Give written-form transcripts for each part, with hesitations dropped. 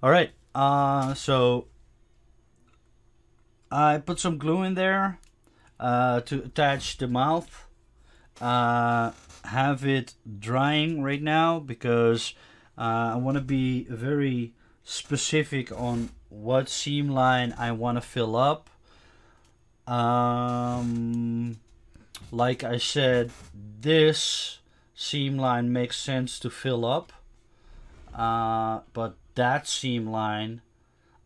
All right. So I put some glue in there to attach the mouth. Uh, have it drying right now because I want to be very specific on what seam line I want to fill up. Um, like I said, this seam line makes sense to fill up, but that seam line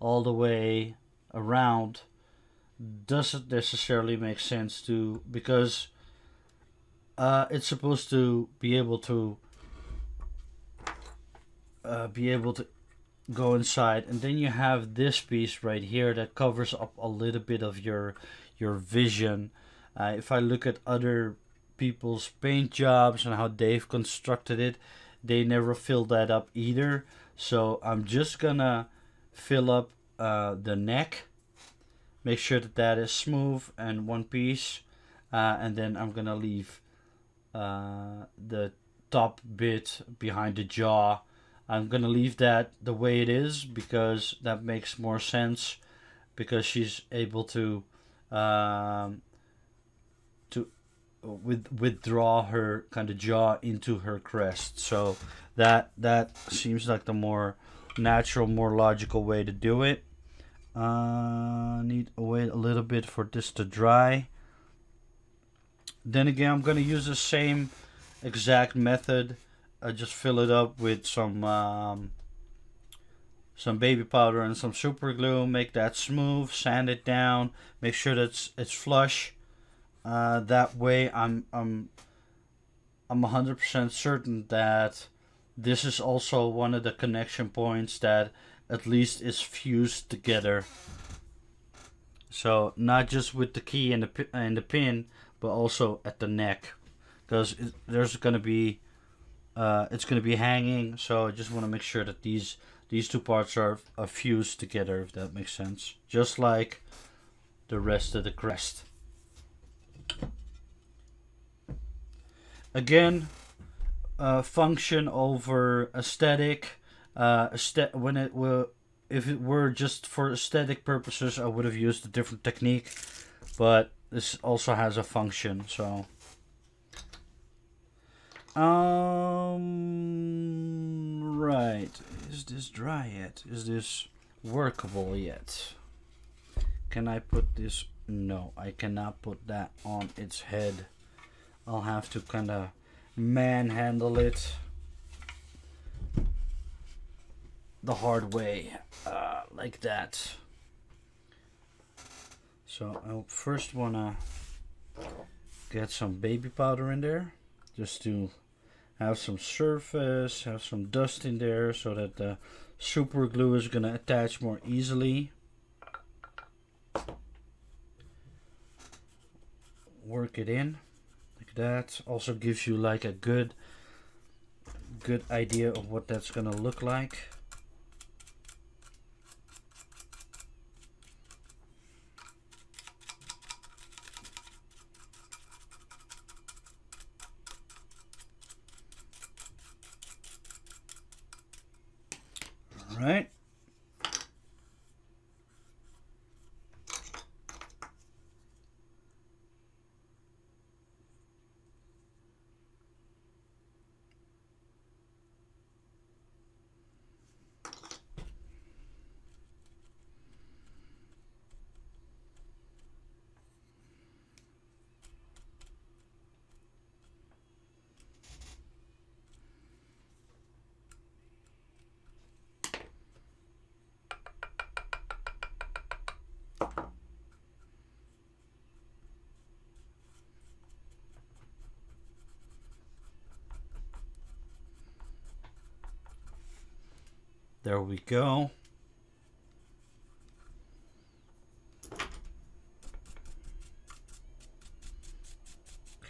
all the way around doesn't necessarily make sense to because it's supposed to be able to go inside, and then you have this piece right here that covers up a little bit of your vision. If I look at other people's paint jobs and how they've constructed it, they never fill that up either. So I'm just gonna fill up the neck, make sure that that is smooth and one piece, and then I'm gonna leave the top bit behind the jaw. I'm gonna leave that the way it is because that makes more sense because she's able um, to withdraw her kind of jaw into her crest. So that seems like the more natural, more logical way to do it. Need to wait a little bit for this to dry. Then again, I'm gonna use the same exact method. Just fill it up with some baby powder and some super glue. Make that smooth. Sand it down. Make sure that it's flush. That way, I'm 100% certain that this is also one of the connection points that at least is fused together. So not just with the key and the pin, but also at the neck, because there's gonna be it's gonna be hanging. So I just want to make sure that these two parts are fused together, if that makes sense. Just like the rest of the crest. Again, function over aesthetic. When it will, if it were just for aesthetic purposes, I would have used a different technique. But this also has a function, so. Right. Is this dry yet? Is this workable yet? Can I put this? No, I cannot put that on its head. I'll have to kind of manhandle it the hard way, like that. So I first want to get some baby powder in there, just to have some surface, have some dust in there, so that the super glue is going to attach more easily. Work it in like that. Also gives you like a good idea of what that's going to look like. All right. There we go.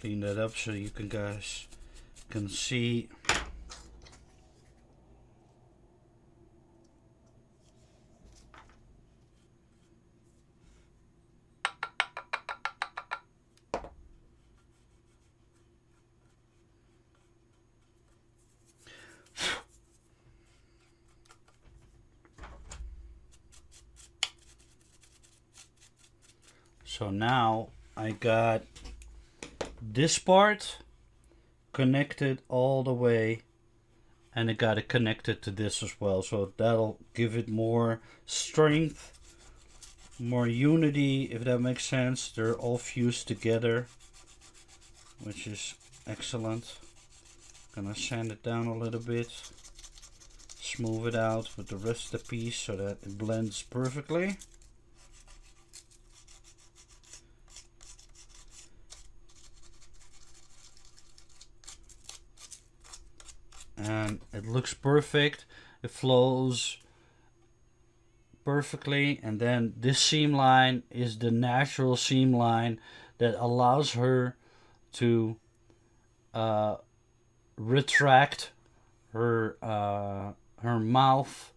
Clean that up so you guys can see. So now I got this part connected all the way, and I got it connected to this as well, so that'll give it more strength, more unity, if that makes sense. They're all fused together, which is excellent. Gonna sand it down a little bit, smooth it out with the rest of the piece so that it blends perfectly. And it looks perfect. It flows perfectly, and then this seam line is the natural seam line that allows her to retract her her mouth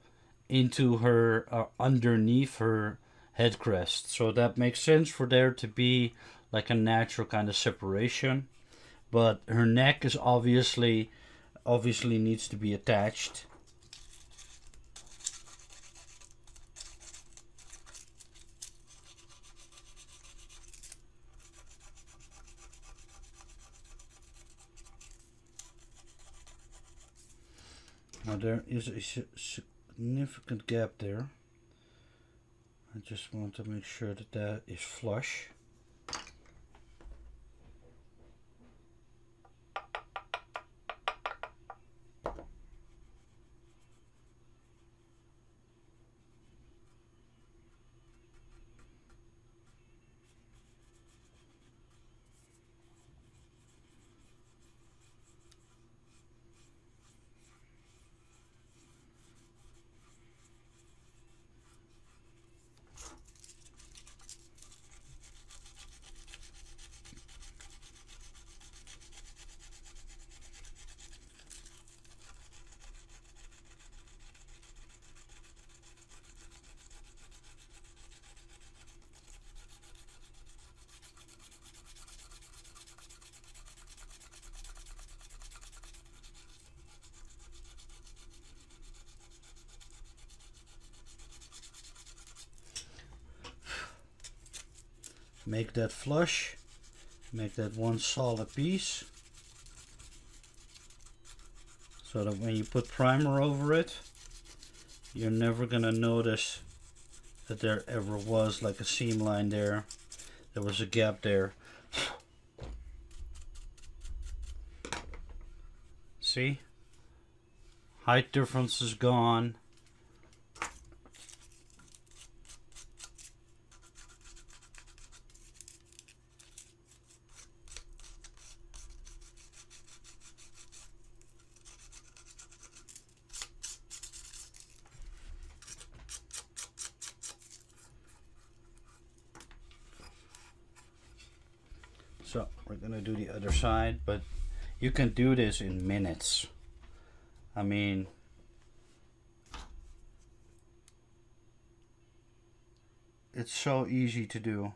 into her underneath her headcrest. So that makes sense for there to be like a natural kind of separation. But her neck is obviously needs to be attached. Now there is a significant gap there. I just want to make sure that that is flush. Make that flush, make that one solid piece, so that when you put primer over it, you're never gonna notice that there ever was like a seam line there. There was a gap there. See? Height difference is gone. So we're gonna do the other side, but you can do this in minutes. I mean, it's so easy to do.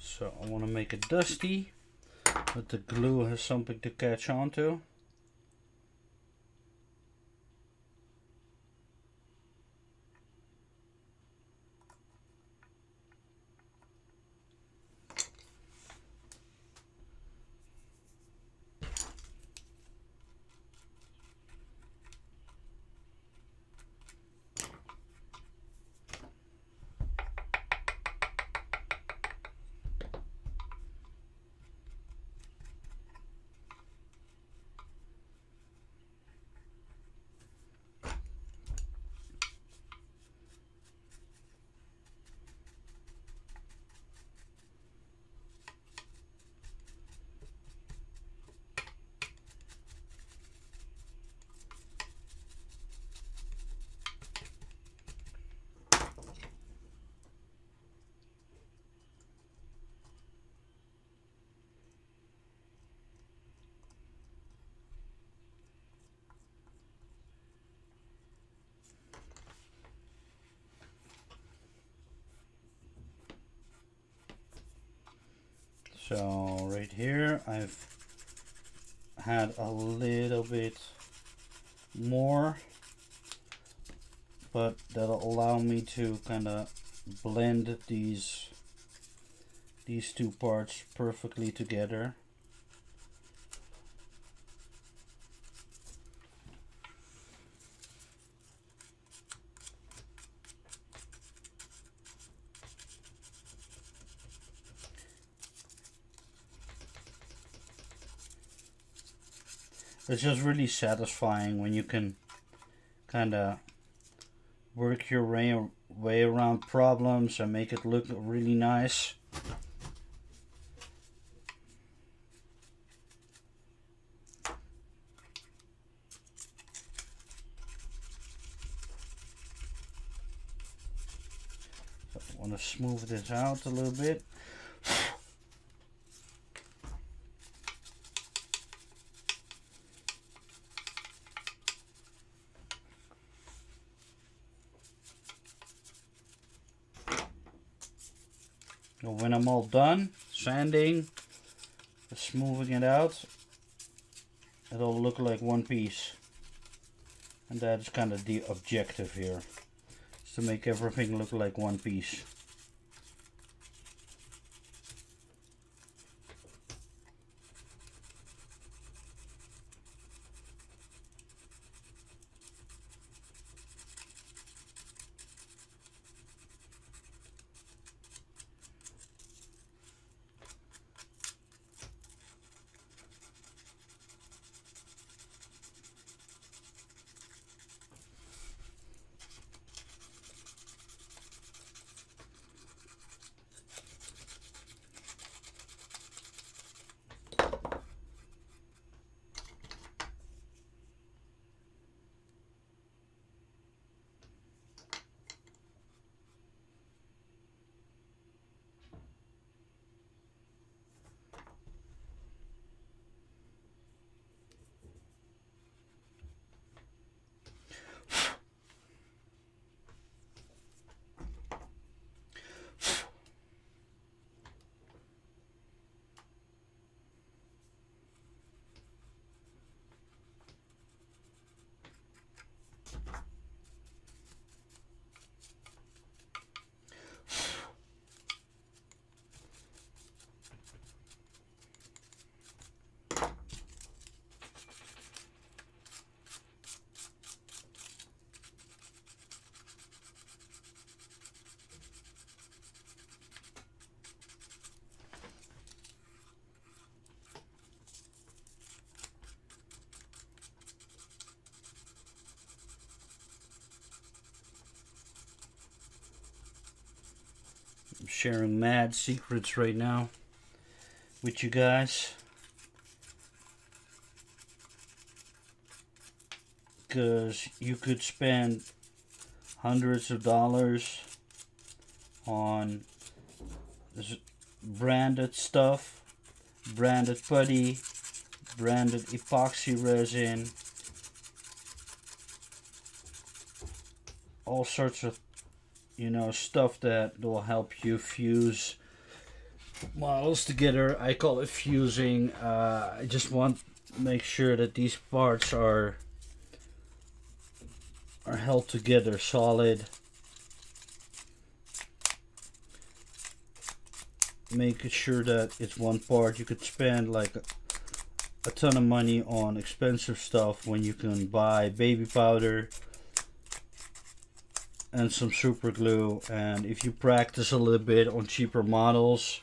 So I want to make it dusty, but the glue has something to catch onto. So right here I've had a little bit more, but that'll allow me to kind of blend these two parts perfectly together. It's just really satisfying when you can kind of work your way around problems and make it look really nice. So I want to smooth this out a little bit. When I'm all done sanding, smoothing it out, it'll look like one piece. And that's kind of the objective here, is to make everything look like one piece. Sharing mad secrets right now with you guys, because you could spend hundreds of dollars on this branded stuff, branded putty, branded epoxy resin, all sorts of stuff that will help you fuse models together. I call it fusing. I just want to make sure that these parts are held together solid. Making sure that it's one part. You could spend like a ton of money on expensive stuff when you can buy baby powder and some super glue, and if you practice a little bit on cheaper models,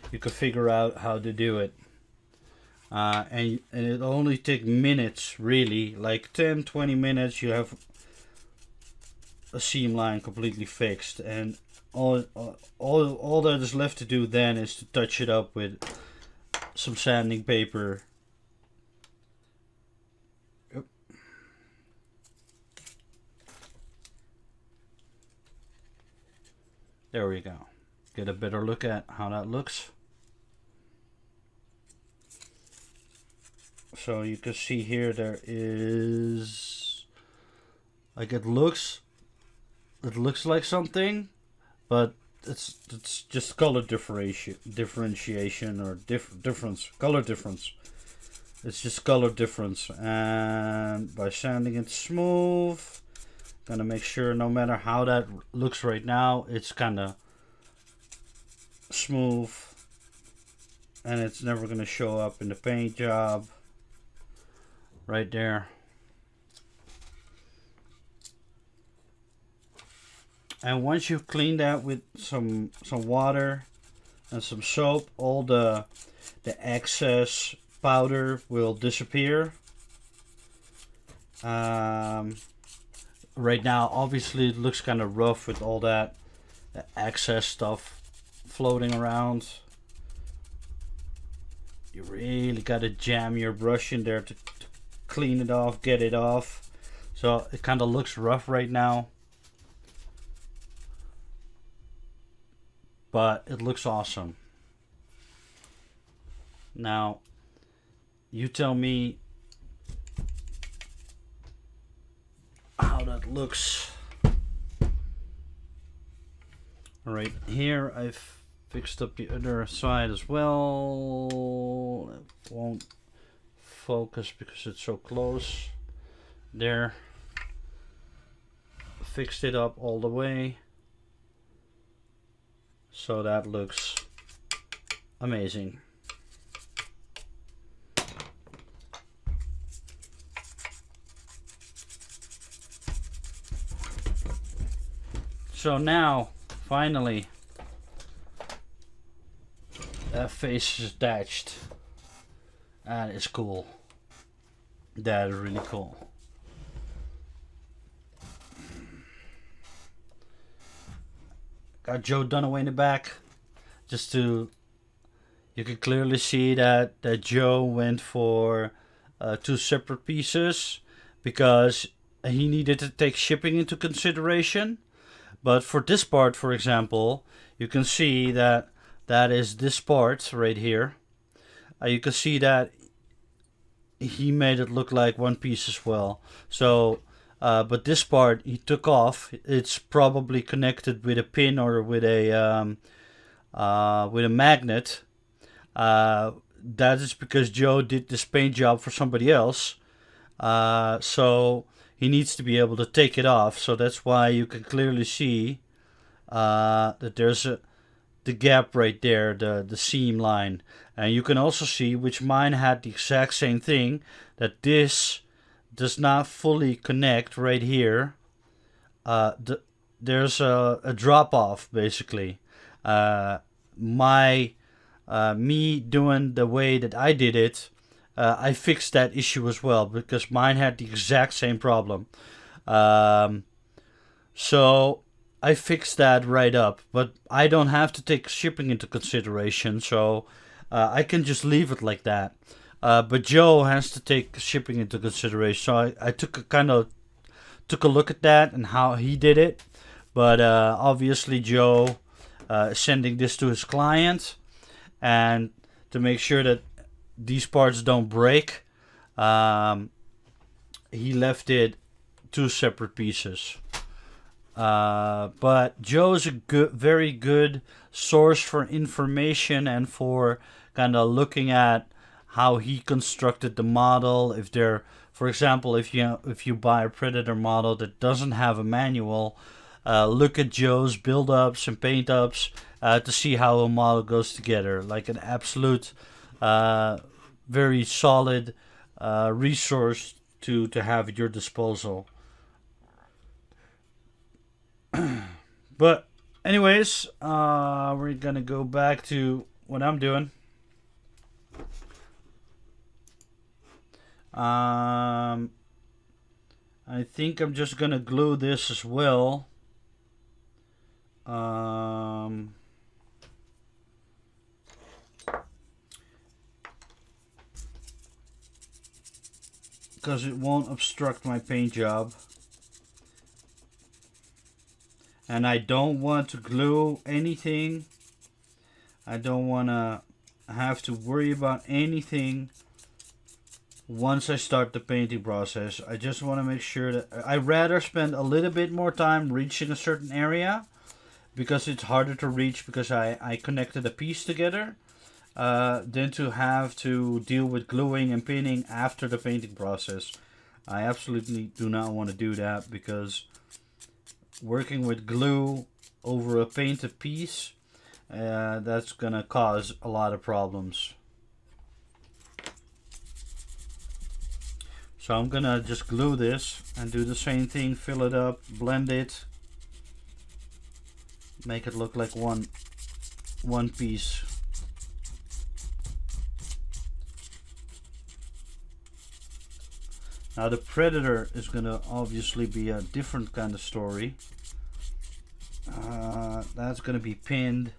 you can figure out how to do it. And it only takes minutes, really, like 10-20 minutes. You have a seam line completely fixed, and all that is left to do then is to touch it up with some sanding paper. There we go. Get a better look at how that looks. So you can see here there is, like, it looks like something, but it's just color differentiation or difference, color difference. It's just color difference, and by sanding it smooth, gonna make sure no matter how that looks right now, it's kind of smooth, and it's never gonna show up in the paint job. Right there. And once you've cleaned that with some water and some soap, all the excess powder will disappear. Right now, obviously, it looks kind of rough with all that excess stuff floating around. You really got to jam your brush in there to clean it off, get it off. So it kind of looks rough right now, but it looks awesome. Now, you tell me how that looks. Right here, I've fixed up the other side as well. It won't focus because it's so close. There. Fixed it up all the way. So that looks amazing. So now, finally, that face is attached. That is cool. That is really cool. Got Joe Dunaway in the back. Just to, you can clearly see that Joe went for 2 separate pieces because he needed to take shipping into consideration. But for this part, for example, you can see that is this part right here. You can see that he made it look like one piece as well. So, but this part he took off. It's probably connected with a pin or with a magnet. That is because Joe did this paint job for somebody else. So he needs to be able to take it off. So that's why you can clearly see that there's the gap right there, the seam line. And you can also see, which mine had the exact same thing, that this does not fully connect right here. There's a drop off basically. Me doing the way that I did it, I fixed that issue as well because mine had the exact same problem. So I fixed that right up, but I don't have to take shipping into consideration, so I can just leave it like that. But Joe has to take shipping into consideration, so I took a look at that and how he did it. But obviously Joe is sending this to his client, and to make sure that these parts don't break, he left it 2 separate pieces. But Joe's a very good source for information and for kind of looking at how he constructed the model. If there, for example, if you buy a Predator model that doesn't have a manual, look at Joe's build-ups and paint-ups to see how a model goes together. Like an absolute, very solid resource to have at your disposal. But anyways, we're gonna go back to what I'm doing. I think I'm just gonna glue this as well. Because it won't obstruct my paint job. And I don't want to glue anything. I don't want to have to worry about anything once I start the painting process. I just want to make sure that I'd rather spend a little bit more time reaching a certain area because it's harder to reach because I connected a piece together, than to have to deal with gluing and pinning after the painting process. I absolutely do not want to do that, because working with glue over a painted piece, that's gonna cause a lot of problems. So I'm gonna just glue this and do the same thing, fill it up, blend it, make it look like one piece. Now the Predator is gonna obviously be a different kind of story. That's gonna be pinned.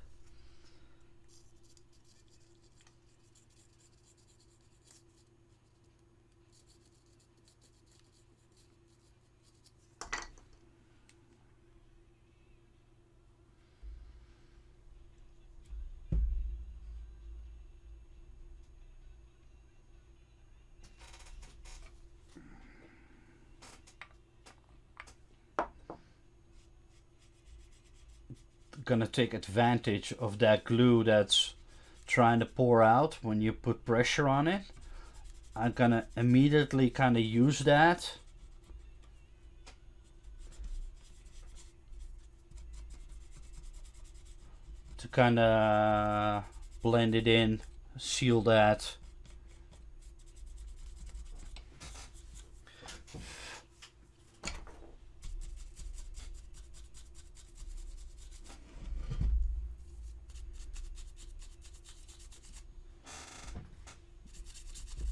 Gonna take advantage of that glue that's trying to pour out when you put pressure on it. I'm gonna immediately kind of use that to kind of blend it in, seal that.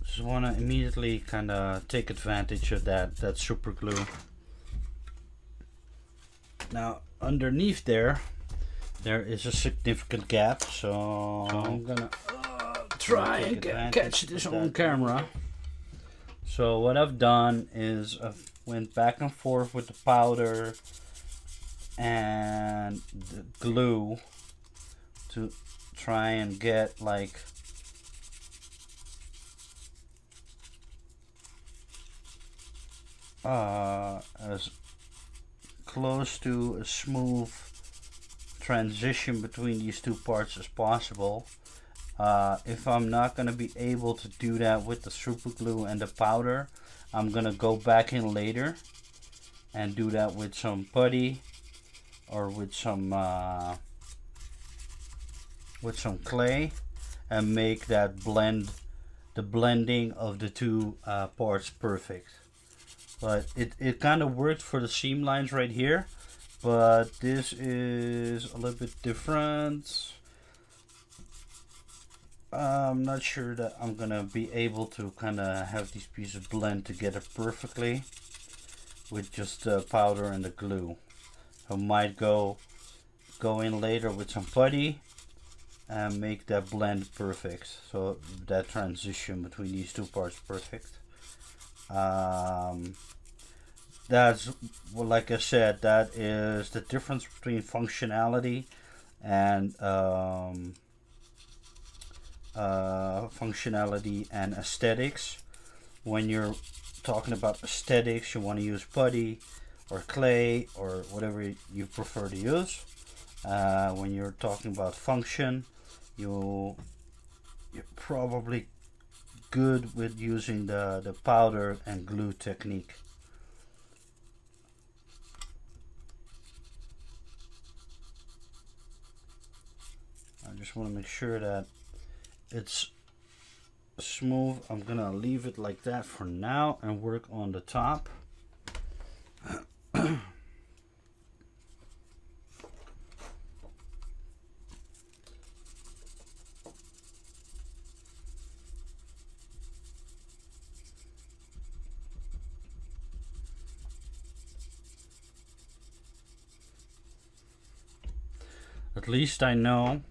Just want to immediately kind of take advantage of that super glue. Now underneath there is a significant gap, so I'm gonna try and catch this on camera. So what I've done is I've went back and forth with the powder and the glue to try and get like as close to a smooth transition between these two parts as possible. If I'm not going to be able to do that with the super glue and the powder, I'm going to go back in later and do that with some putty or with some clay, and make that blend, the blending of the two parts perfect. But it kind of worked for the seam lines right here, but this is a little bit different. I'm not sure that I'm gonna be able to kind of have these pieces blend together perfectly with just the powder and the glue. I might go in later with some putty and make that blend perfect, so that transition between these two parts perfect. That's, well, like I said, that is the difference between functionality and aesthetics. When you're talking about aesthetics, you want to use putty or clay or whatever you prefer to use. When you're talking about function, you're probably good with using the powder and glue technique. I just want to make sure that it's smooth. I'm gonna leave it like that for now and work on the top. At least I know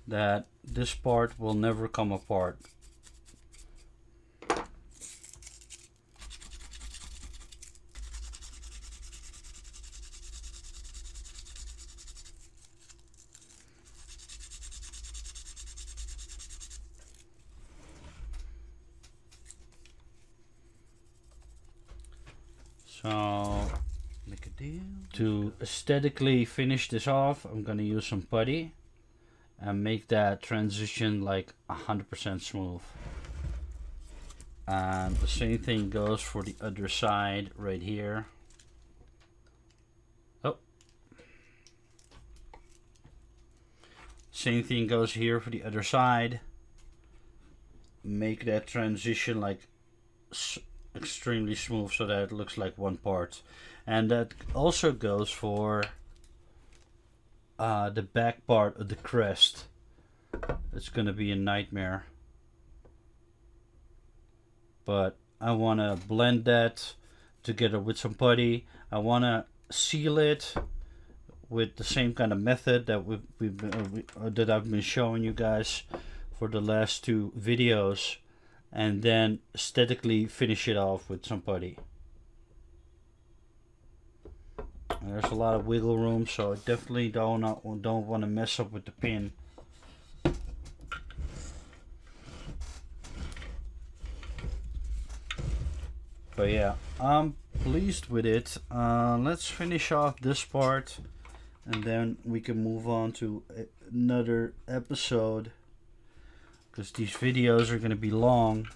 that this part will never come apart. So make a To aesthetically finish this off, I'm gonna use some putty and make that transition like 100% smooth. And the same thing goes for the other side right here. Oh. Same thing goes here for the other side. Make that transition like extremely smooth so that it looks like one part. And that also goes for the back part of the crest. It's gonna be a nightmare. But I want to blend that together with some putty. I want to seal it with the same kind of method that that I've been showing you guys for the last two videos, and then aesthetically finish it off with some putty. There's a lot of wiggle room, so I definitely don't want to mess up with the pin. But yeah, I'm pleased with it. Let's finish off this part and then we can move on to another episode, because these videos are going to be long.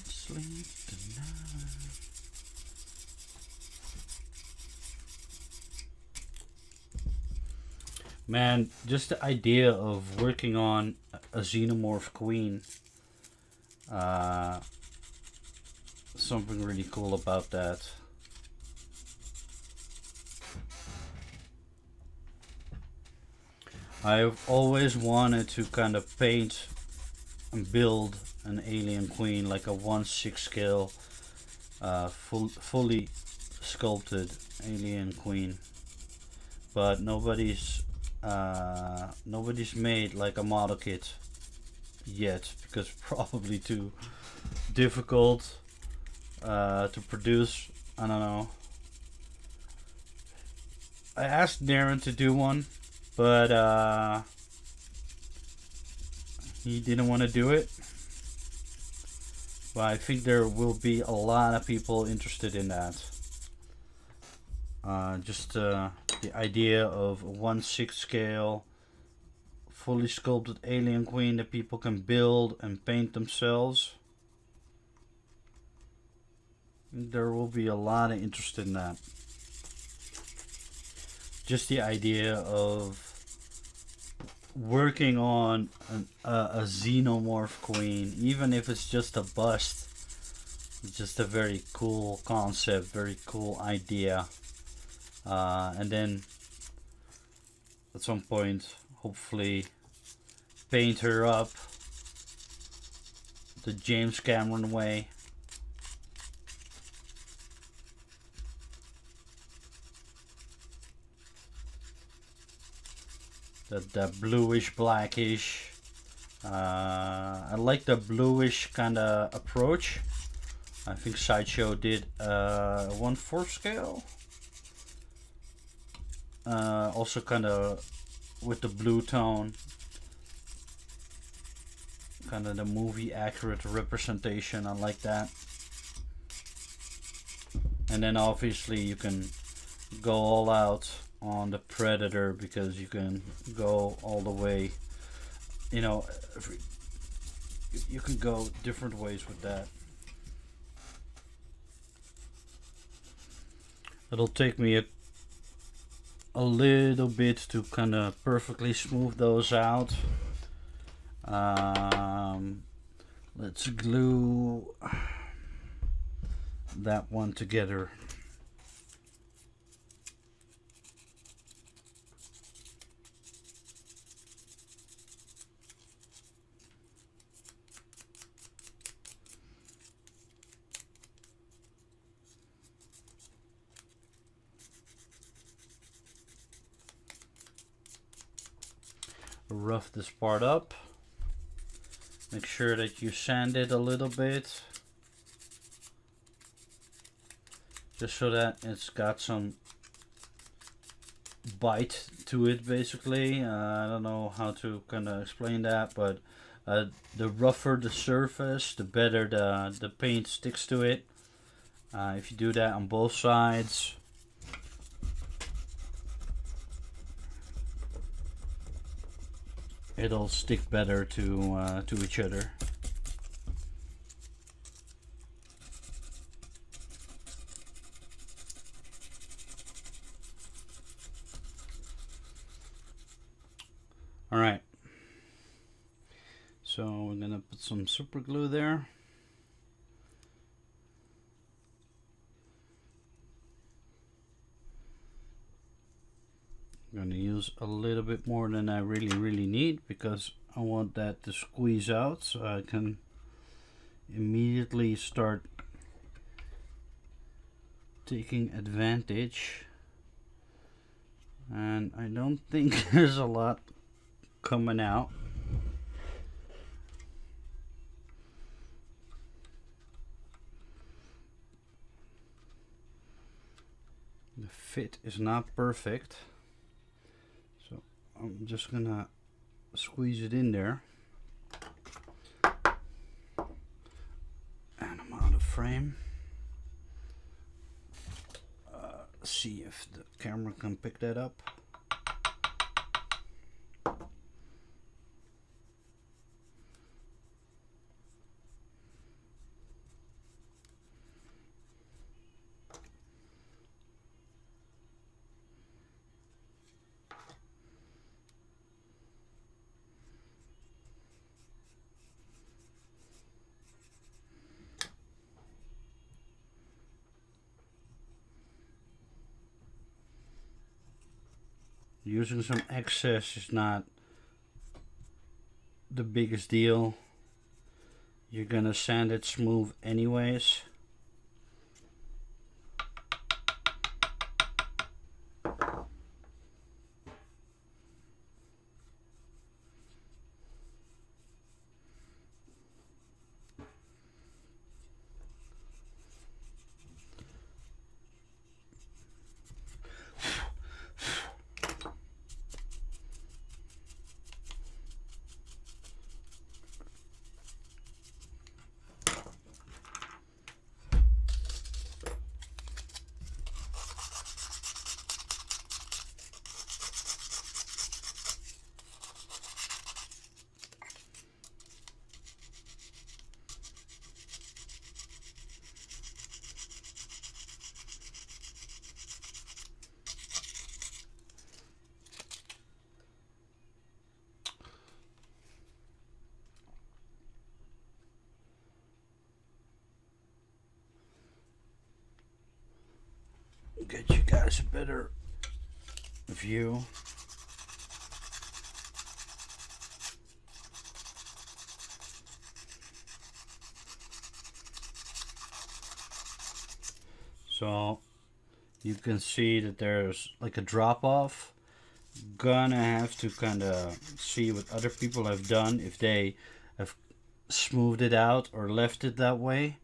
Sleep tonight. Man, just the idea of working on a Xenomorph Queen, something really cool about that. I've always wanted to kind of paint and build an alien queen, like a 1/6 scale, fully sculpted alien queen, but nobody's made like a model kit yet, because probably too difficult to produce. I don't know. I asked Narin to do one, but he didn't want to do it. But I think there will be a lot of people interested in that. Just the idea of a 1/6 scale, fully sculpted alien queen that people can build and paint themselves. There will be a lot of interest in that. Just the idea of working on a Xenomorph Queen, even if it's just a bust, it's just a very cool concept, very cool idea. And then at some point, hopefully, paint her up the James Cameron way. That bluish blackish. I like the bluish kind of approach. I think Sideshow did 1/4 scale. Also kind of with the blue tone. Kind of the movie accurate representation. I like that. And then obviously you can go all out on the Predator, because you can go all the way, you know, you can go different ways with that. It'll take me a little bit to kind of perfectly smooth those out. Let's glue that one together. Rough this part up. Make sure that you sand it a little bit. just so that it's got some bite to it, basically. I don't know how to kind of explain that, but the rougher the surface, the better the paint sticks to it. If you do that on both sides, it'll stick better to each other. All right. So we're gonna put some super glue there. I'm gonna use a little bit more than I really need, because I want that to squeeze out so I can immediately start taking advantage. And I don't think there's a lot coming out. The fit is not perfect, so I'm just gonna squeeze it in there. And I'm out of frame. See if the camera can pick that up. Using some excess is not the biggest deal. You're gonna sand it smooth anyways. Get you guys a better view. So you can see that there's like a drop off. Gonna have to kind of see what other people have done, if they have smoothed it out or left it that way.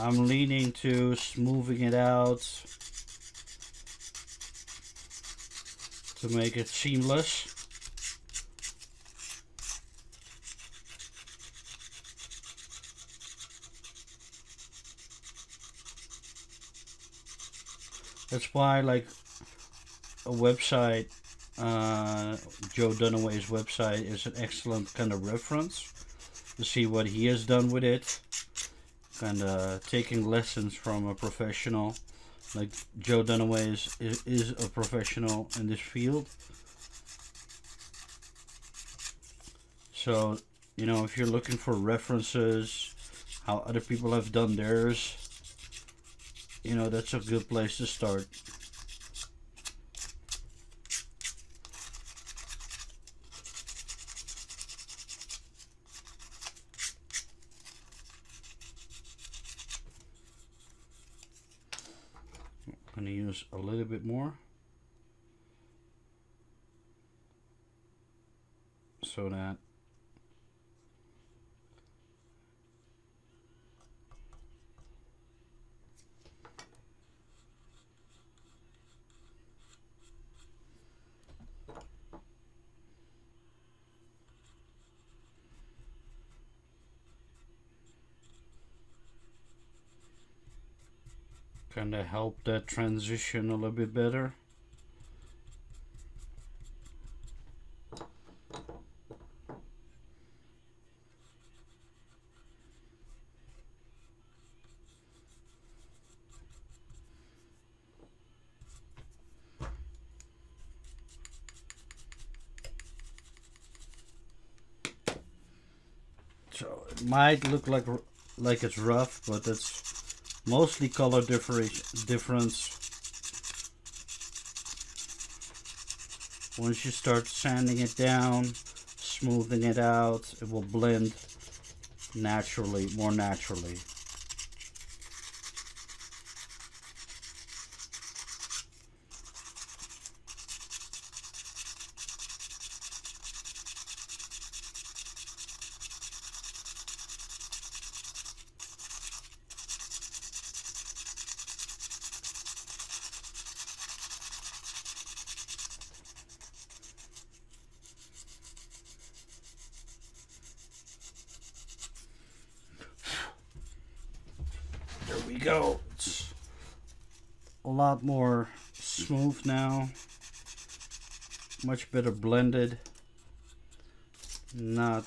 I'm leaning to smoothing it out to make it seamless. That's why, like, a website, Joe Dunaway's website, is an excellent kind of reference to see what he has done with it. Kind of taking lessons from a professional. Like, Joe Dunaway is a professional in this field. So, you know, if you're looking for references, how other people have done theirs, you know, that's a good place to start. I'm going to use a little bit more so that kind of help that transition a little bit better. So it might look like it's rough, but it's mostly color difference. Once you start sanding it down, smoothing it out, it will blend naturally, more naturally. There we go. It's a lot more smooth now. Much better blended. Not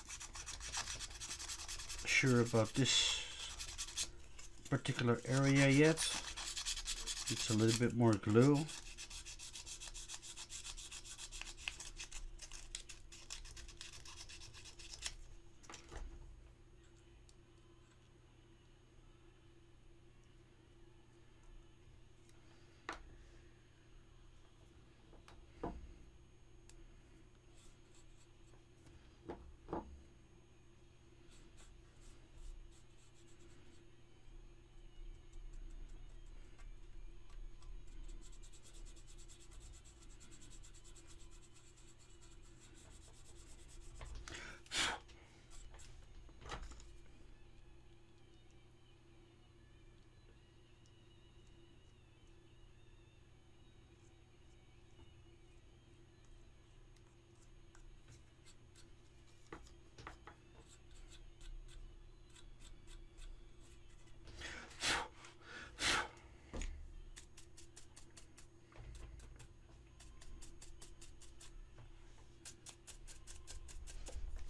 sure about this particular area yet. It's a little bit more glue.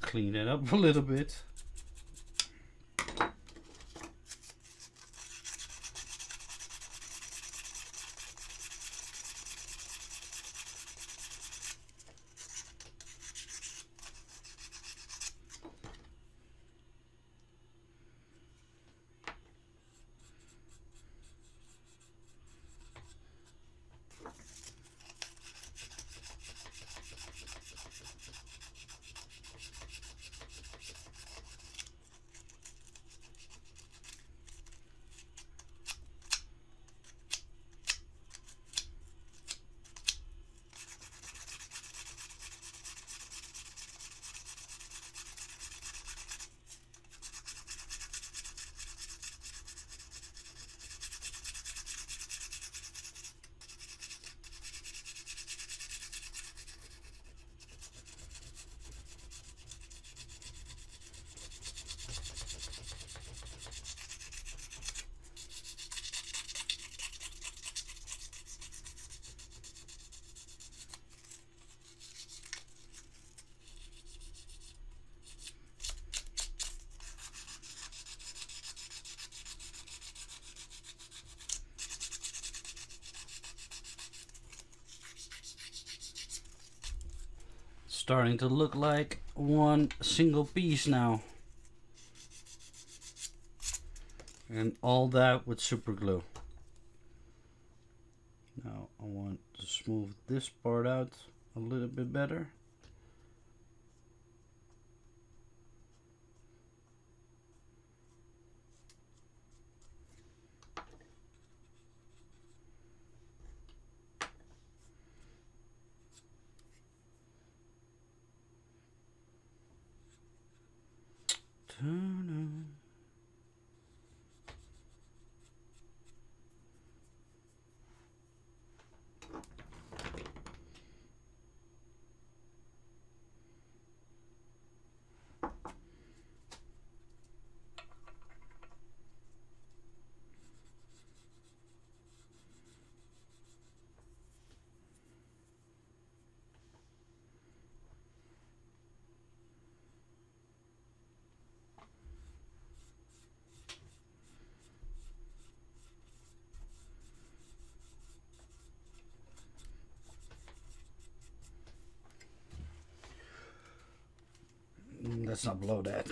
Clean it up a little bit. Starting to look like one single piece now. And all that with super glue. Now I want to smooth this part out a little bit better. Let's not blow that.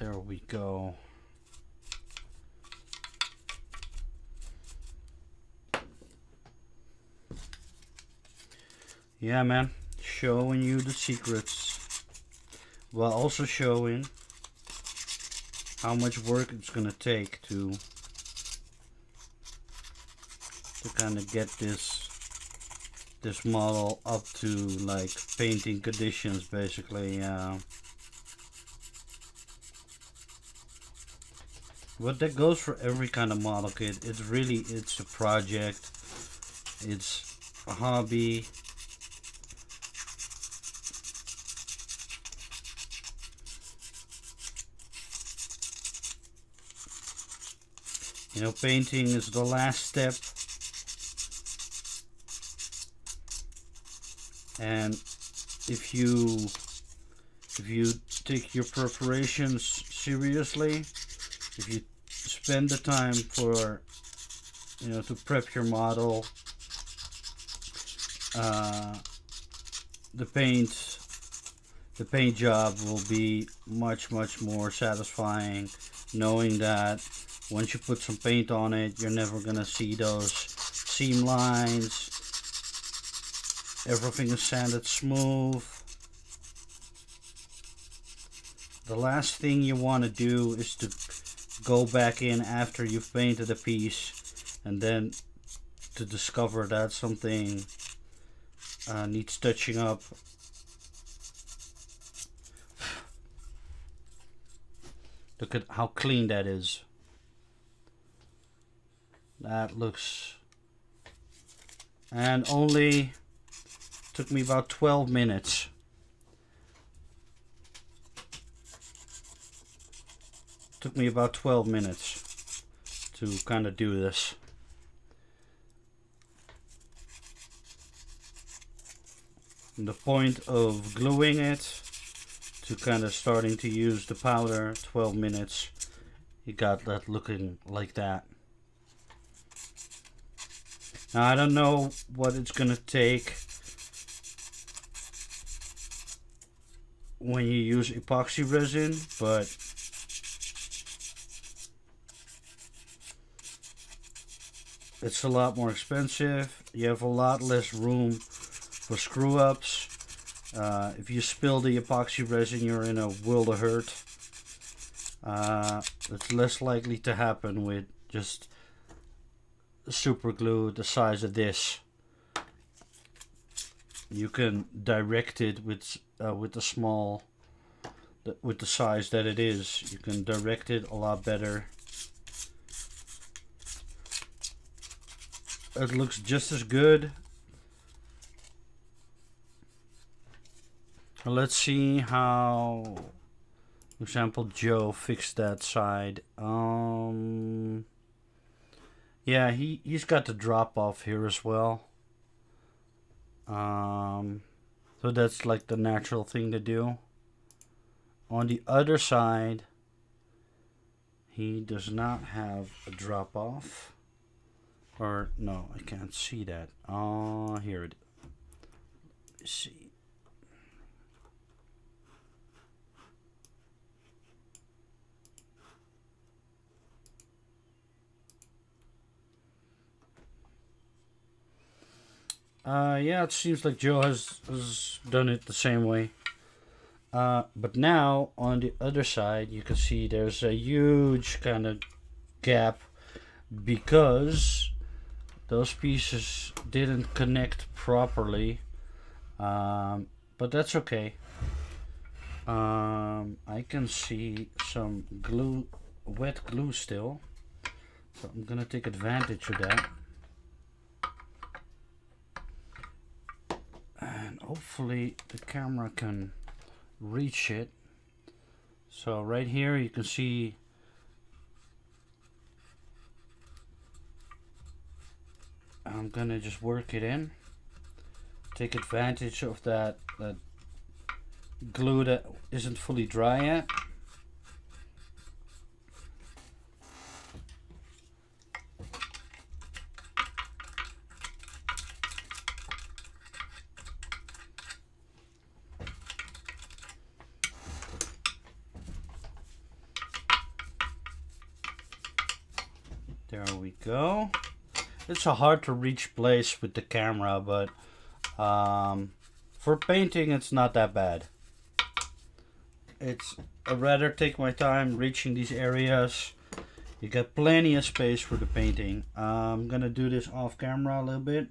There we go. Yeah, man, showing you the secrets while also showing how much work it's gonna take to kind of get this model up to like painting conditions, basically. But that goes for every kind of model kit. It's a project, it's a hobby. You know, painting is the last step, and if you take your preparations seriously, if you spend the time for, you know, to prep your model, the paint job will be much more satisfying, knowing that once you put some paint on it, you're never gonna see those seam lines. Everything is sanded smooth. The last thing you want to do is to go back in after you've painted a piece and then to discover that something needs touching up. Look at how clean that is. That looks, and only took me about 12 minutes. Took me about 12 minutes to kind of do this. From the point of gluing it to kind of starting to use the powder, 12 minutes. You got that looking like that. Now I don't know what it's gonna take when you use epoxy resin, but it's a lot more expensive. You have a lot less room for screw ups. If you spill the epoxy resin, you're in a world of hurt. It's less likely to happen with just super glue the size of this. You can direct it with the small, with the size that it is. You can direct it a lot better. It looks just as good. Let's see how, for example, Joe fixed that side. Yeah, he's got the drop off here as well. So that's like the natural thing to do. On the other side, he does not have a drop off. Or no, I can't see that. Oh, here it is. Let's see. Yeah, it seems like Joe has done it the same way. But now on the other side, you can see there's a huge kind of gap because those pieces didn't connect properly. But that's okay. I can see some glue, wet glue still. So I'm gonna take advantage of that. And hopefully the camera can reach it. So right here you can see I'm gonna just work it in, take advantage of that glue that isn't fully dry yet. There we go. It's a hard to reach place with the camera, but for painting it's not that bad. I'd rather take my time reaching these areas. You got plenty of space for the painting. I'm gonna do this off camera a little bit.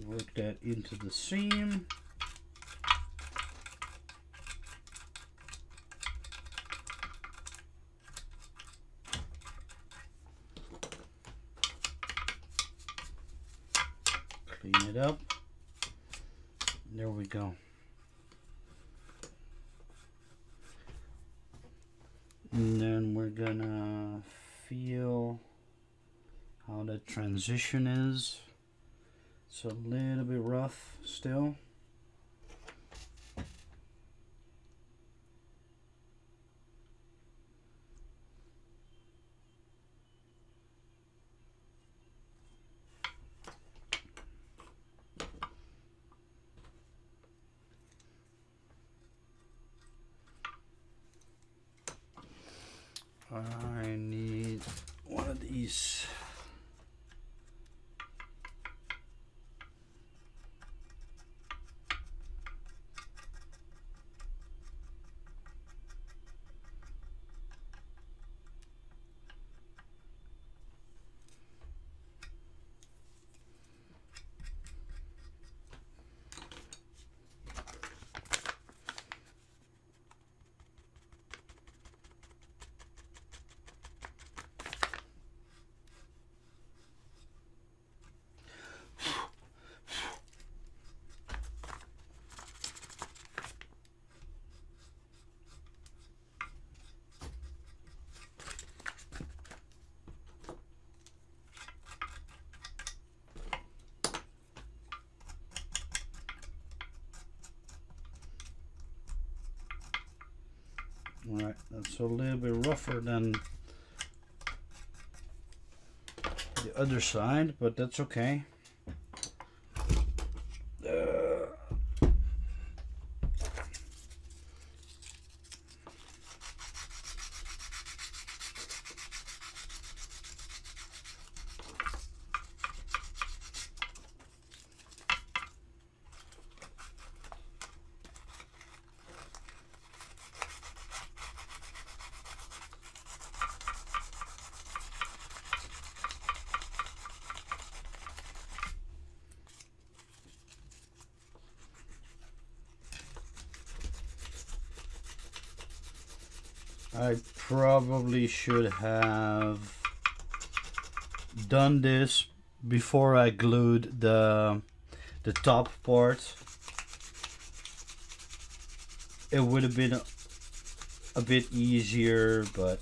Work that into the seam. Clean it up. There we go. And then we're gonna feel how that transition is. It's a little bit rough still. I need one of these. Alright, that's a little bit rougher than the other side, but that's okay. I probably should have done this before I glued the top part. It would have been a bit easier, but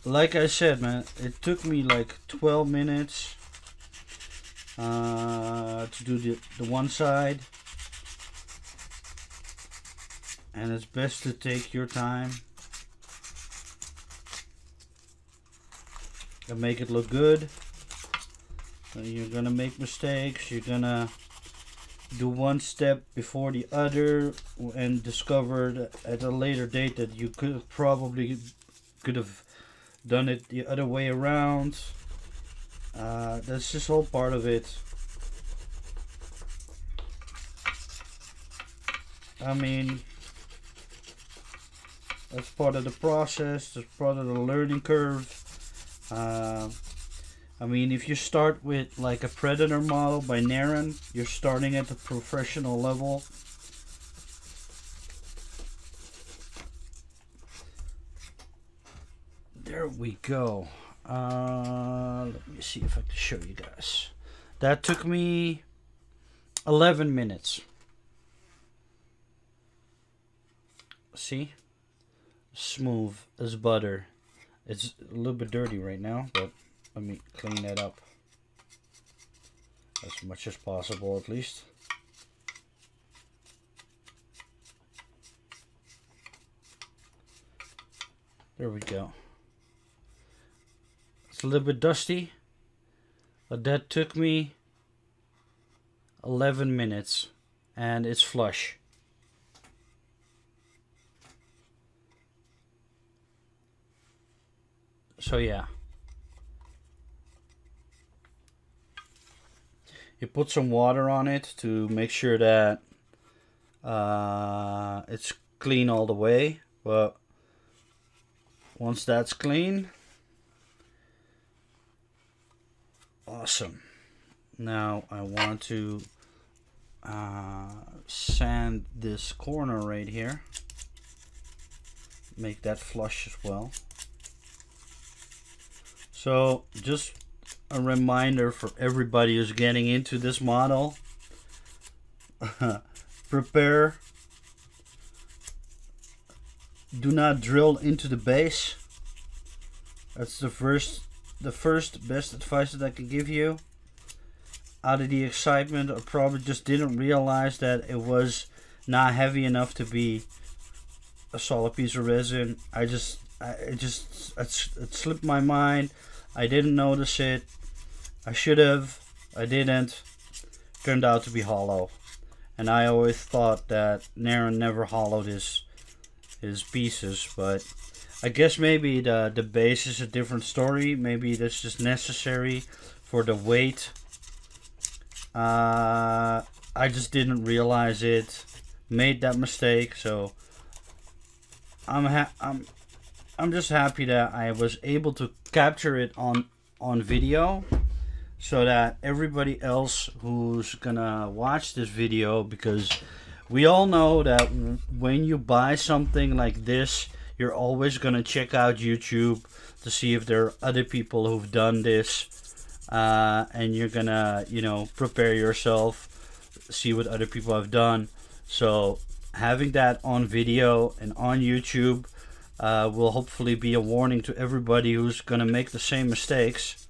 like I said, man, it took me like 12 minutes to do the one side, and it's best to take your time and make it look good. You're gonna make mistakes, you're gonna do one step before the other and discover at a later date that you could have done it the other way around. That's just all part of it. I mean, That's part of the process. That's part of the learning curve. I mean, if you start with like a Predator model by Narin, you're starting at the professional level. There we go. Let me see if I can show you guys. That took me 11 minutes. See? Smooth as butter. It's a little bit dirty right now, but let me clean that up as much as possible, at least. There we go. It's a little bit dusty, but that took me 11 minutes and it's flush. So yeah, you put some water on it to make sure that it's clean all the way, but once that's clean, awesome. Now I want to sand this corner right here, make that flush as well. So just a reminder for everybody who's getting into this model, prepare, do not drill into the base. That's the first best advice that I can give you. Out of the excitement, I probably just didn't realize that it was not heavy enough to be a solid piece of resin. It slipped my mind. I didn't notice it. I should have. I didn't. Turned out to be hollow. And I always thought that Narin never hollowed his pieces, but I guess maybe the base is a different story. Maybe that's just necessary for the weight. I just didn't realize it. Made that mistake, so I'm just happy that I was able to capture it on video, so that everybody else who's gonna watch this video, because we all know that when you buy something like this, you're always gonna check out YouTube to see if there are other people who've done this, and you're gonna, you know, prepare yourself, see what other people have done. So having that on video and on YouTube will hopefully be a warning to everybody who's gonna make the same mistakes.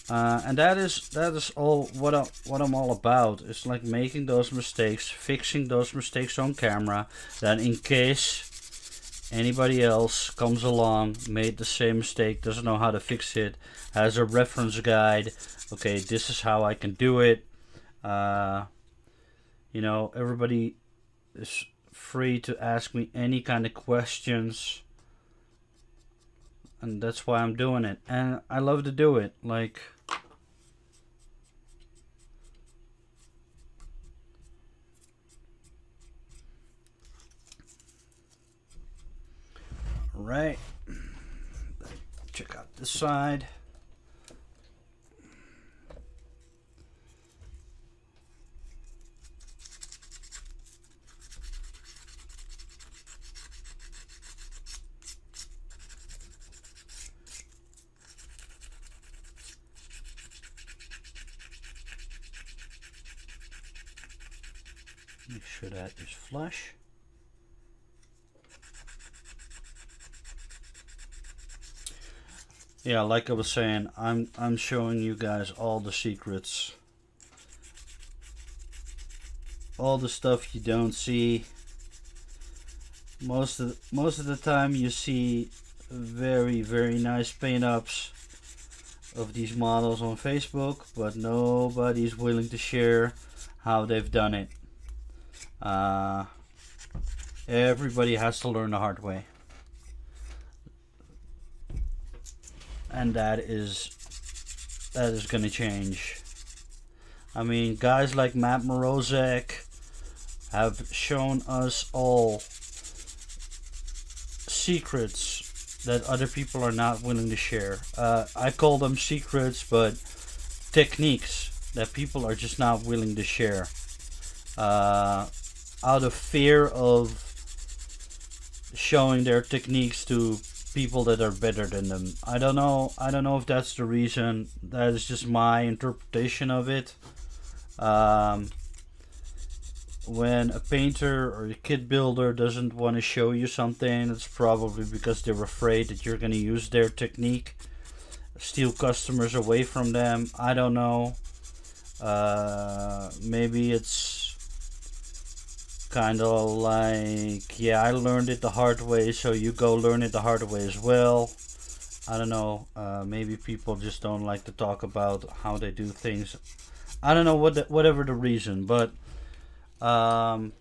And that is all what I'm all about. It's like making those mistakes, fixing those mistakes on camera, that in case anybody else comes along, made the same mistake, doesn't know how to fix it, has a reference guide. Okay, this is how I can do it. You know, everybody is free to ask me any kind of questions, and that's why I'm doing it, and I love to do it. Like, right, check out this side. Make sure that is flush. Yeah, like I was saying, I'm showing you guys all the secrets, all the stuff you don't see. Most of the time you see very nice paint ups of these models on Facebook, but nobody's willing to share how they've done it. Everybody has to learn the hard way, and that is going to change. I mean, guys like Matt Morozek, have shown us all secrets that other people are not willing to share. I call them secrets, but techniques that people are just not willing to share. Out of fear of showing their techniques to people that are better than them. I don't know if that's the reason. That is just my interpretation of it. When a painter or a kit builder doesn't want to show you something, it's probably because they're afraid that you're going to use their technique, steal customers away from them. I don't know. Maybe it's kind of like, yeah, I learned it the hard way, so you go learn it the hard way as well. I don't know. Maybe people just don't like to talk about how they do things. I don't know whatever the reason, but I'm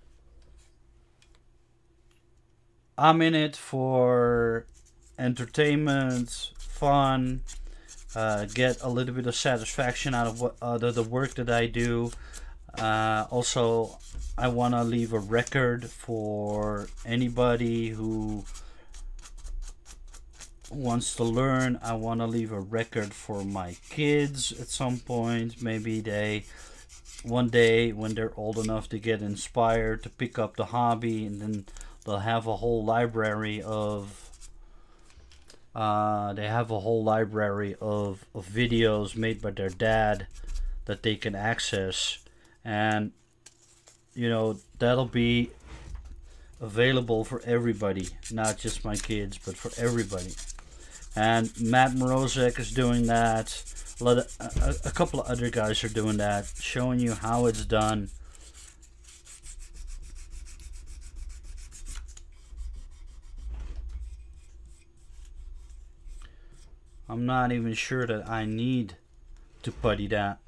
in it for entertainment, fun, get a little bit of satisfaction out of the work that I do. Also, I want to leave a record for anybody who wants to learn. I want to leave a record for my kids at some point. Maybe one day when they're old enough to get inspired to pick up the hobby, and then they'll have a whole library of videos made by their dad that they can access, and that'll be available for everybody, not just my kids, but for everybody. And Matt Morozek is doing that. A couple of other guys are doing that, showing you how it's done. I'm not even sure that I need to putty that.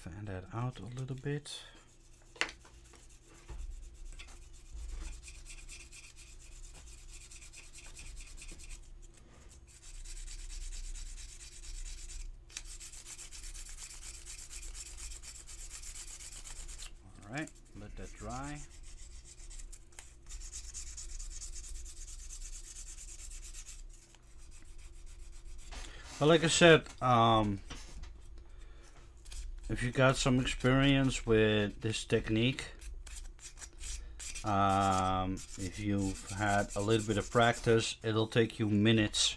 Fan that out a little bit. Alright, let that dry. Well, like I said, if you got some experience with this technique, if you've had a little bit of practice, it'll take you minutes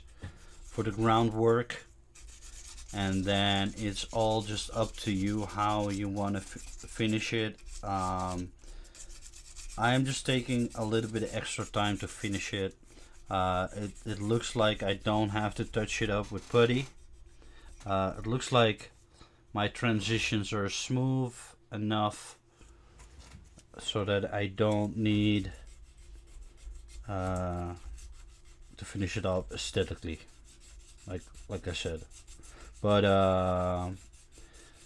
for the groundwork, and then it's all just up to you how you want to finish it. I am just taking a little bit of extra time to finish it. It looks like I don't have to touch it up with putty. It looks like my transitions are smooth enough so that I don't need to finish it up aesthetically, like I said. But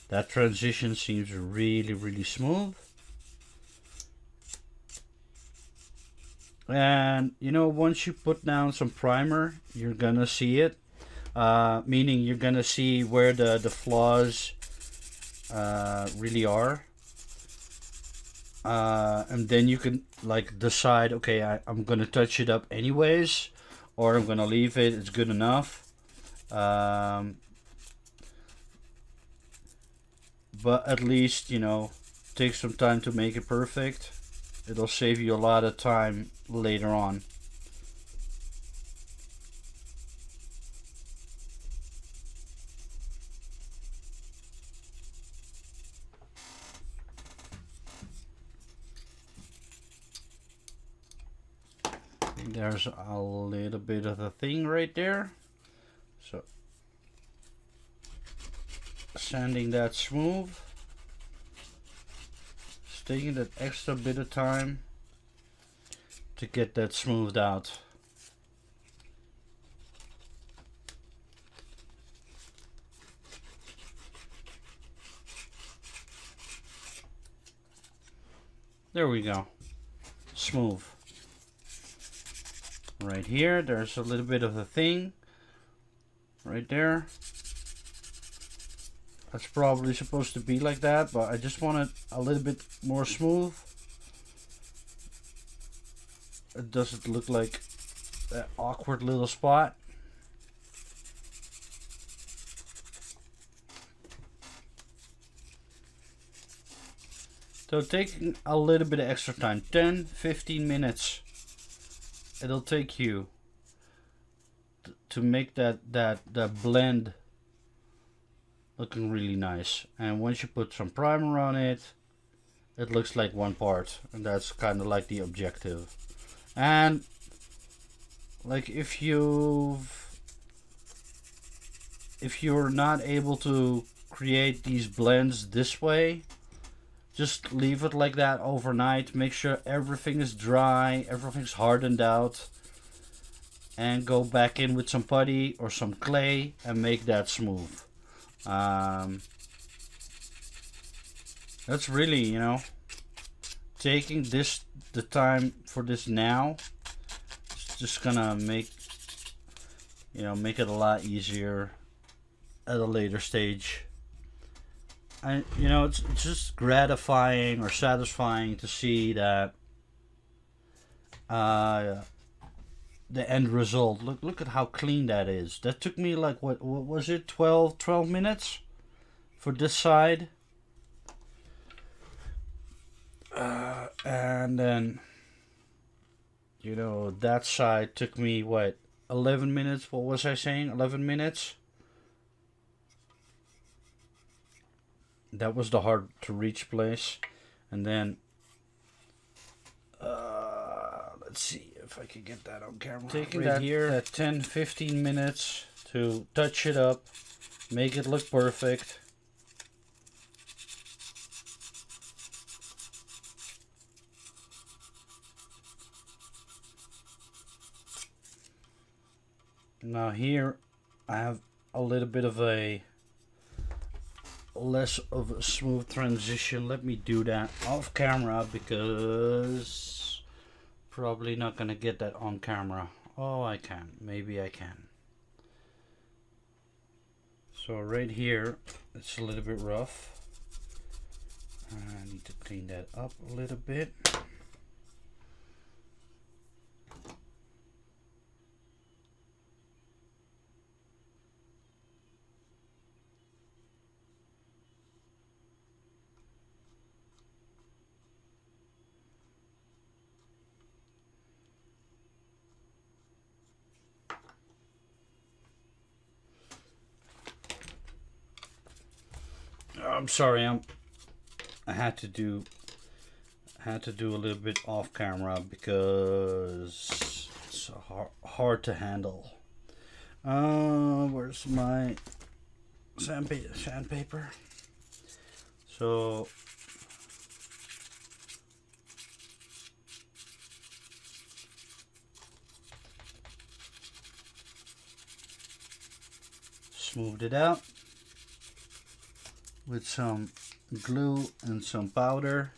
that transition seems really smooth. And once you put down some primer, you're gonna see it. Meaning you're gonna see where the flaws really are, and then you can decide, okay, I'm gonna touch it up anyways, or I'm gonna leave it, it's good enough. But at least take some time to make it perfect. It'll save you a lot of time later on. There's a little bit of a thing right there, so sanding that smooth. It's taking that extra bit of time to get that smoothed out. There we go. smooth. Right here, there's a little bit of a thing. Right there. That's probably supposed to be like that, but I just want it a little bit more smooth. It doesn't look like that awkward little spot. So taking a little bit of extra time, 10-15 minutes it'll take you to make that blend looking really nice. And once you put some primer on it, it looks like one part, and that's kind of like the objective. And like if you're not able to create these blends this way, just leave it like that overnight. Make sure everything is dry, everything's hardened out, and go back in with some putty or some clay and make that smooth. That's really, you know, taking the time for this now. It's just gonna make it a lot easier at a later stage. It's just gratifying or satisfying to see that the end result. Look at how clean that is. That took me like what was it, 12 minutes for this side, and then that side took me what, 11 minutes. What was I saying? 11 minutes. That was the hard to reach place. And then let's see if I can get that on camera. Taking right that here at 10-15 minutes to touch it up, make it look perfect. Now here I have a little bit of a less of a smooth transition. Let me do that off camera because probably not gonna get that on camera. Oh, I can. Maybe I can. So right here it's a little bit rough. I need to clean that up a little bit. I'm sorry, I had to do a little bit off camera because it's hard to handle. Where's my sandpaper? So smoothed it out with some glue and some powder.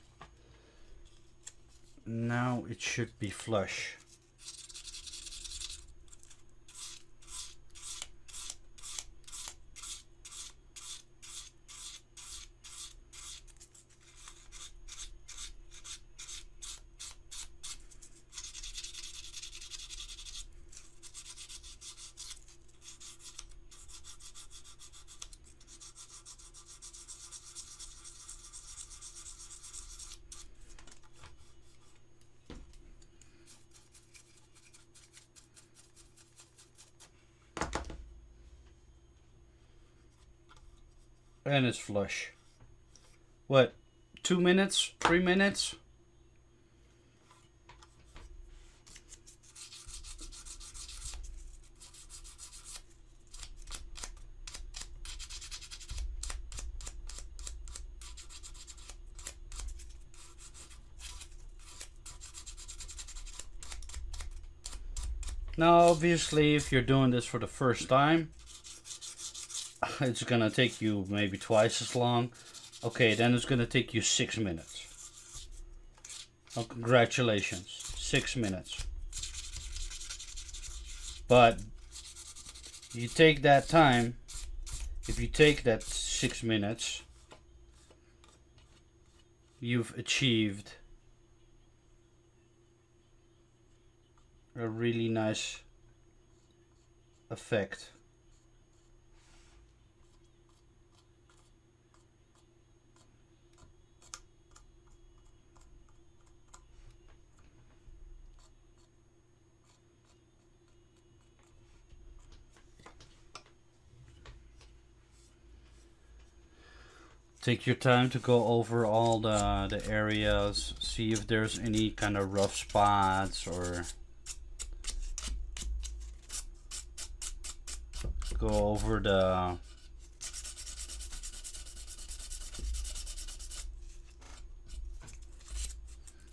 Now it should be flush. And it's flush. What, 2 minutes, 3 minutes? Now obviously if you're doing this for the first time, it's gonna take you maybe twice as long. Okay, then it's gonna take you 6 minutes. Oh, congratulations, 6 minutes. But you take that time, if you take that 6 minutes, you've achieved a really nice effect. Take your time to go over all the areas, see if there's any kind of rough spots, or go over the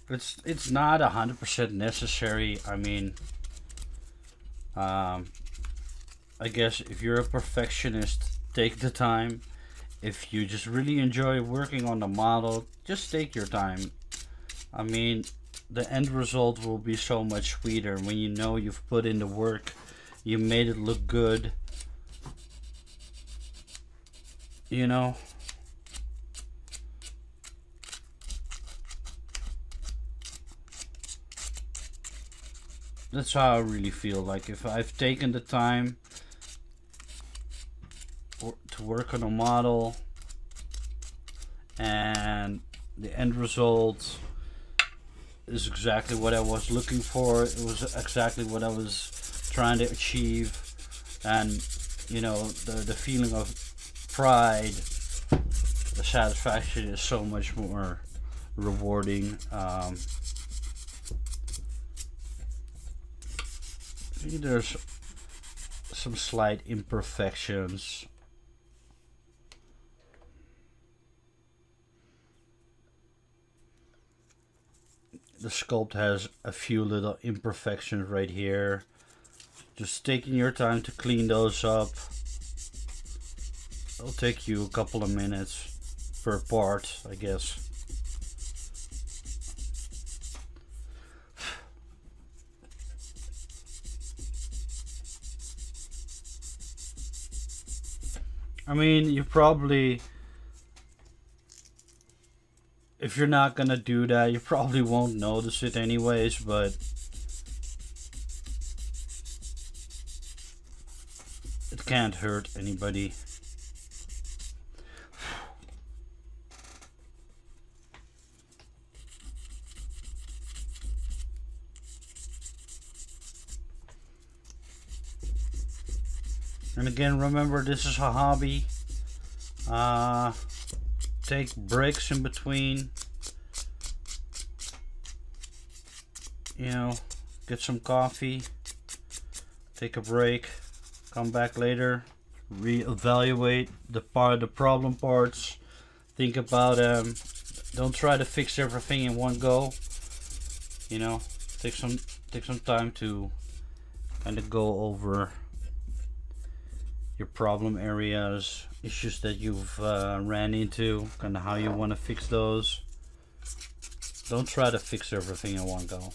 it's not 100% necessary. I mean, I guess if you're a perfectionist, take the time. If you just really enjoy working on the model, just take your time. I mean, the end result will be so much sweeter when you know you've put in the work, you made it look good. You know? That's how I really feel. Like, if I've taken the time to work on a model and the end result is exactly what I was looking for, it was exactly what I was trying to achieve, and you know, the feeling of pride, the satisfaction is so much more rewarding. There's some slight imperfections. The sculpt has a few little imperfections right here. Just taking your time to clean those up. It'll take you a couple of minutes per part, I guess. I mean, you probably, if you're not gonna do that, you probably won't notice it anyways, but it can't hurt anybody. And again, remember, this is a hobby. Take breaks in between. You know, get some coffee, take a break, come back later, reevaluate the problem parts, think about them. Don't try to fix everything in one go. You know, take some time to kind of go over your problem areas, issues that you've ran into, kind of how you want to fix those. Don't try to fix everything in one go.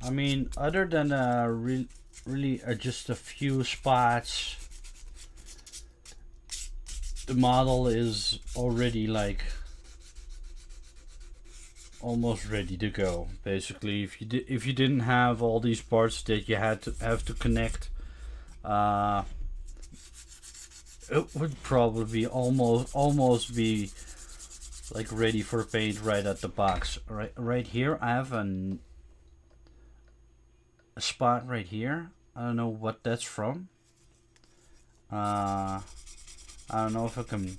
I mean, other than really just a few spots, the model is already like almost ready to go. Basically, if you didn't have all these parts that you have to connect, it would probably be almost be like ready for paint right at the box. Right here, I have a spot right here. I don't know what that's from. I don't know if I can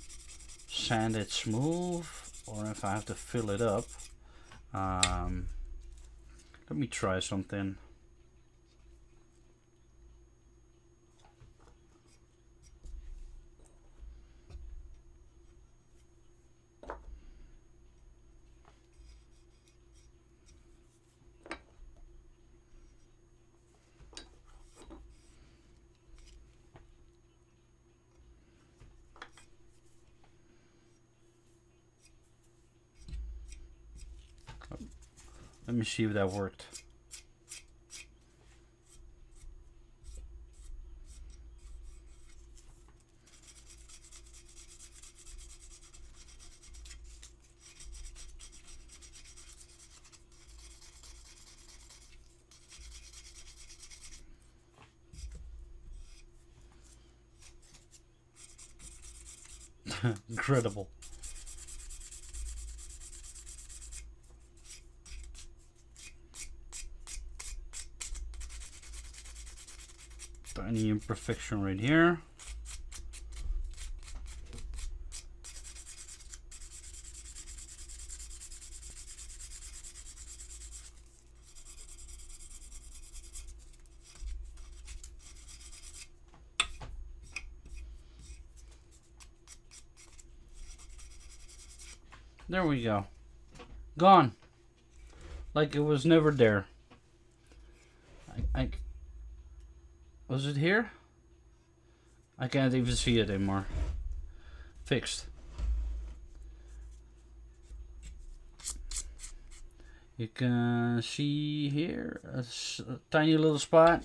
sand it smooth or if I have to fill it up. Let me try something. Let me see if that worked. Incredible. Tiny imperfection right here. There we go. Gone. Like it was never there. Was it here? I can't even see it anymore. Fixed. You can see here a tiny little spot.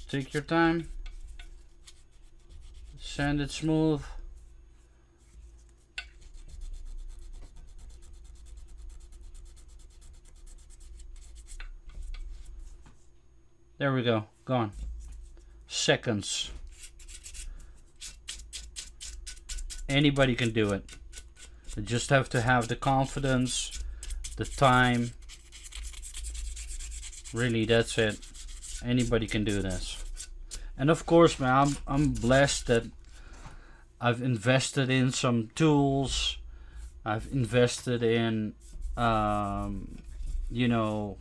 Take your time. Sand it smooth. There we go, gone. Seconds. Anybody can do it. You just have to have the confidence, the time. Really, that's it. Anybody can do this. And of course, man, I'm blessed that I've invested in some tools. I've invested in, you know,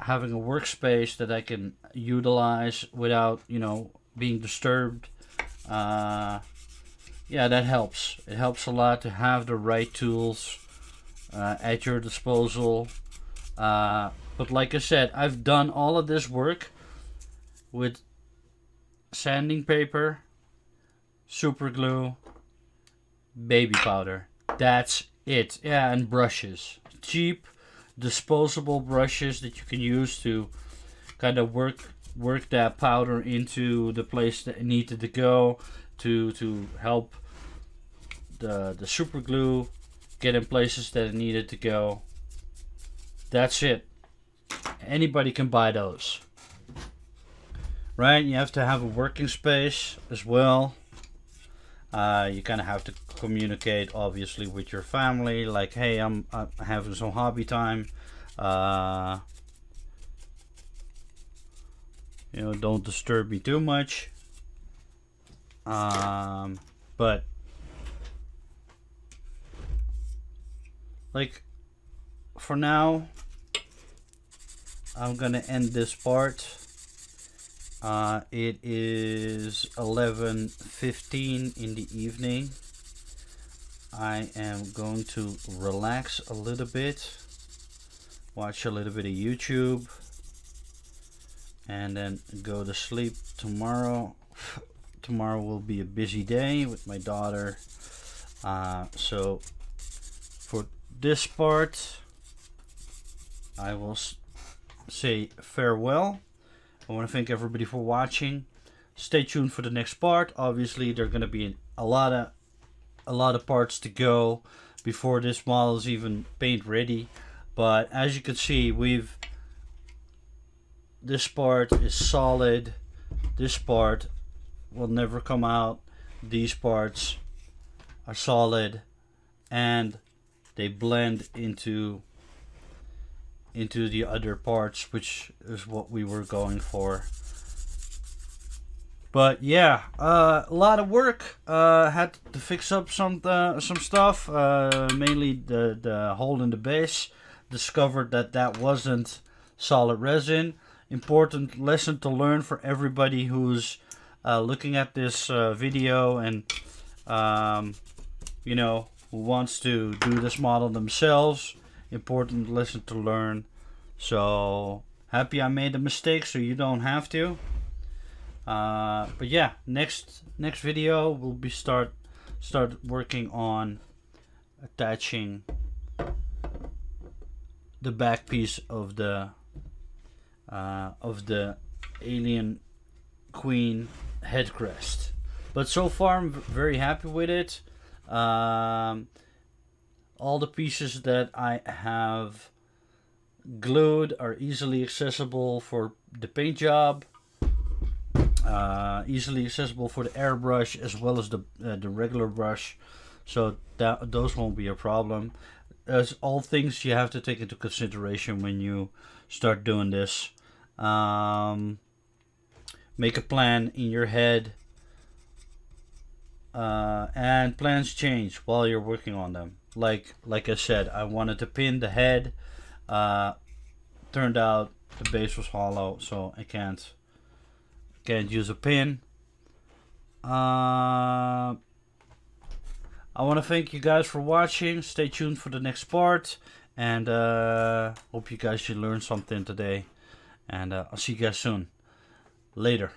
having a workspace that I can utilize without, you know, being disturbed. Yeah, that helps. It helps a lot to have the right tools at your disposal. But like I said, I've done all of this work with sanding paper, super glue, baby powder. That's it. Yeah, and brushes. Cheap disposable brushes that you can use to kind of work that powder into the place that it needed to go, to help the super glue get in places that it needed to go. That's it. Anybody can buy those, right? You have to have a working space as well. You kind of have to communicate, obviously, with your family. Like, hey, I'm having some hobby time. You know, don't disturb me too much. But like, for now, I'm gonna end this part. It is 11:15 in the evening. I am going to relax a little bit, watch a little bit of YouTube, and then go to sleep tomorrow. Tomorrow will be a busy day with my daughter. So for this part, I will say farewell. I want to thank everybody for watching. Stay tuned for the next part. Obviously, there are going to be a lot of parts to go before this model is even paint ready. But as you can see, this part is solid. This part will never come out. These parts are solid, and they blend into the other parts, which is what we were going for. But yeah, a lot of work. Had to fix up some stuff, mainly the hole in the base. Discovered that wasn't solid resin. Important lesson to learn for everybody who's looking at this video and you know, who wants to do this model themselves. Important lesson to learn. So happy I made a mistake so you don't have to. But yeah, next video we'll be start working on attaching the back piece of the Alien Queen headcrest. But so far I'm very happy with it. All the pieces that I have glued are easily accessible for the paint job, easily accessible for the airbrush as well as the regular brush, so those won't be a problem. As all things you have to take into consideration when you start doing this. Make a plan in your head, and plans change while you're working on them. Like I said, I wanted to pin the head. Turned out the base was hollow, so I can't use a pin. I want to thank you guys for watching. Stay tuned for the next part, and hope you guys should learn something today. And I'll see you guys soon. Later.